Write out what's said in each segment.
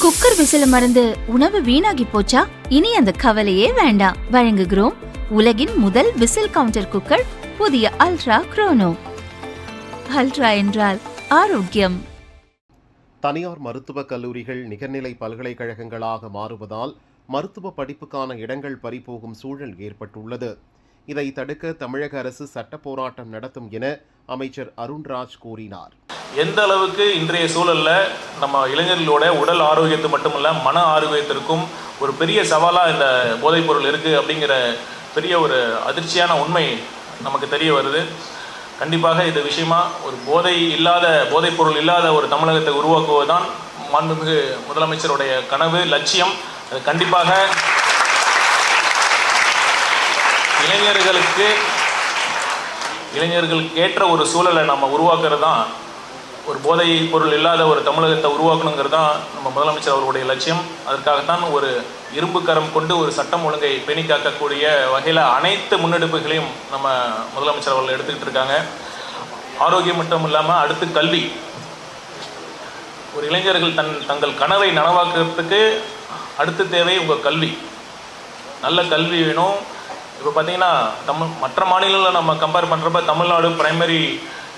Cooker விசில மறந்து உணவு வீணாகி போச்சா? இனி அந்த கவலையே வேண்டாம். வழங்குகிறோம் உலகின் முதல் விசில் கவுண்டர் குக்கர், புதிய அல்ட்ரா குரோனோ. அல்ட்ரா என்றால் ஆரோக்கியம். தனியார் மருத்துவக் கல்லூரிகள் நிகர்நிலை பல்கலைக்கழகங்களாக மாறுவதால் மருத்துவ படிப்புக்கான இடங்கள் பறிபோகும் சூழல் ஏற்பட்டுள்ளது. இதை தடுக்க தமிழக அரசு சட்ட போராட்டம் நடத்தும் என அமைச்சர் அருண்ராஜ் கூறினார். எந்த அளவுக்கு இன்றைய சூழல்ல நம்ம இளைஞர்களோட உடல் ஆரோக்கியத்து மட்டுமல்ல மன ஆரோக்கியத்திற்கும் ஒரு பெரிய சவாலாக இந்த போதைப் பொருள் இருக்குது அப்படிங்கிற பெரிய ஒரு அதிர்ச்சியான உண்மை நமக்கு தெரிய வருது. கண்டிப்பாக இது விஷயமா ஒரு போதைப் பொருள் இல்லாத ஒரு தமிழகத்தை உருவாக்குவதுதான் மாண்புமிகு முதலமைச்சருடைய கனவு, லட்சியம். அது கண்டிப்பாக இளைஞர்களுக்கு ஏற்ற ஒரு சூழலை நம்ம உருவாக்குறது தான், ஒரு போதை பொருள் இல்லாத ஒரு தமிழகத்தை உருவாக்கணுங்கிறது தான் நம்ம முதலமைச்சர் அவர்களுடைய லட்சியம். அதற்காகத்தான் ஒரு இரும்பு கரம் கொண்டு ஒரு சட்டம் ஒழுங்கை பேணி காக்கக்கூடிய வகையில் அனைத்து முன்னெடுப்புகளையும் நம்ம முதலமைச்சர் அவர்கள் எடுத்துக்கிட்டு இருக்காங்க. ஆரோக்கியம் மட்டும் இல்லாமல் அடுத்து கல்வி. ஒரு இளைஞர்கள் தங்கள் கனவை நனவாக்குறதுக்கு அடுத்து தேவை உங்கள் கல்வி. நல்ல கல்வி வேணும். இப்போ பார்த்தீங்கன்னா மற்ற மாநிலங்களில் நம்ம கம்பேர் பண்ணுறப்ப தமிழ்நாடு பிரைமரி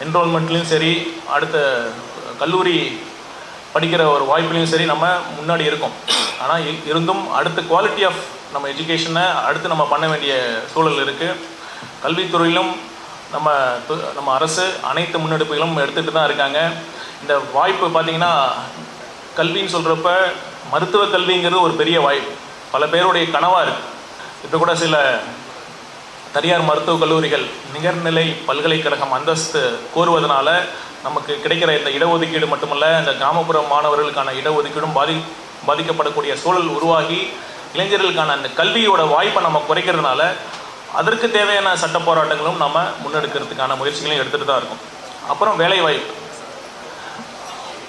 என்ரோல்மெண்ட்லேயும் சரி, அடுத்த கல்லூரி படிக்கிற ஒரு வாய்ப்புலையும் சரி நம்ம முன்னாடி இருக்கோம். ஆனால் இருந்தும் அடுத்த குவாலிட்டி ஆஃப் நம்ம எஜுகேஷனை அடுத்து நம்ம பண்ண வேண்டிய சூழல் இருக்குது. கல்வித்துறையிலும் நம்ம அரசு அனைத்து முன்னெடுப்புகளும் எடுத்துகிட்டு தான் இருக்காங்க. இந்த வாய்ப்பு பார்த்திங்கன்னா கல்வின்னு சொல்கிறப்ப மருத்துவ கல்விங்கிறது ஒரு பெரிய வாய்ப்பு, பல பேருடைய கனவாக இருக்குது. இப்போ கூட சில தனியார் மருத்துவக் கல்லூரிகள் நிகர்நிலை பல்கலைக்கழகம் அந்தஸ்து கோருவதனால நமக்கு கிடைக்கிற இந்த இடஒதுக்கீடு மட்டுமல்ல, இந்த கிராமப்புற மாணவர்களுக்கான இடஒதுக்கீடும் பாதிக்கப்படக்கூடிய சூழல் உருவாகி இளைஞர்களுக்கான அந்த கல்வியோட வாய்ப்பை நம்ம குறைக்கிறதுனால அதற்கு தேவையான சட்ட போராட்டங்களும் நம்ம முன்னெடுக்கிறதுக்கான முயற்சிகளையும் எடுத்துகிட்டு தான் இருக்கும். அப்புறம் வேலைவாய்ப்பு.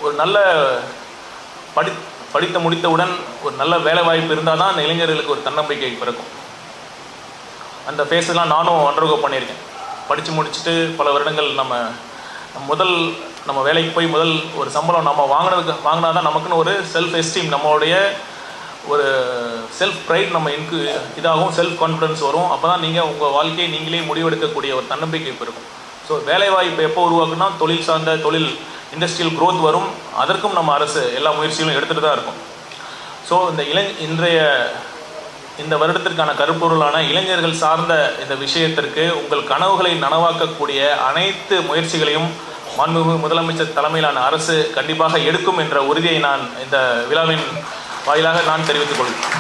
ஒரு நல்ல படித்து முடித்தவுடன் ஒரு நல்ல வேலைவாய்ப்பு இருந்தால் தான் அந்த இளைஞர்களுக்கு ஒரு தன்னம்பிக்கை பிறக்கும். அந்த ஃபேஸெல்லாம் நானும் அண்டர்கோ பண்ணியிருக்கேன். படித்து முடிச்சுட்டு பல வருடங்கள் நம்ம வேலைக்கு போய் முதல் ஒரு சம்பளம் நம்ம வாங்கினா தான் நமக்குன்னு ஒரு செல்ஃப் எஸ்டீம், நம்மளுடைய ஒரு செல்ஃப் ப்ரைட் நம்ம இதாகும், செல்ஃப் கான்ஃபிடன்ஸ் வரும். அப்போ தான் நீங்கள் உங்கள் வாழ்க்கையை நீங்களே முடிவெடுக்கக்கூடிய ஒரு தன்னம்பிக்கை இருக்கும். ஸோ வேலைவாய்ப்பு எப்போ உருவாக்குன்னா தொழில் சார்ந்த இண்டஸ்ட்ரியல் க்ரோத் வரும். அதற்கும் நம்ம அரசு எல்லா முயற்சிகளும் எடுத்துகிட்டு தான் இருக்கும். ஸோ இந்த வருடத்திற்கான கருப்பொருளான இளைஞர்கள் சார்ந்த இந்த விஷயத்திற்கு உங்கள் கனவுகளை நனவாக்கக்கூடிய அனைத்து முயற்சிகளையும் மாண்புமிகு முதலமைச்சர் தலைமையிலான அரசு கண்டிப்பாக எடுக்கும் என்ற உறுதியை நான் இந்த விழாவின் வாயிலாக நான் தெரிவித்துக் கொள்கிறேன்.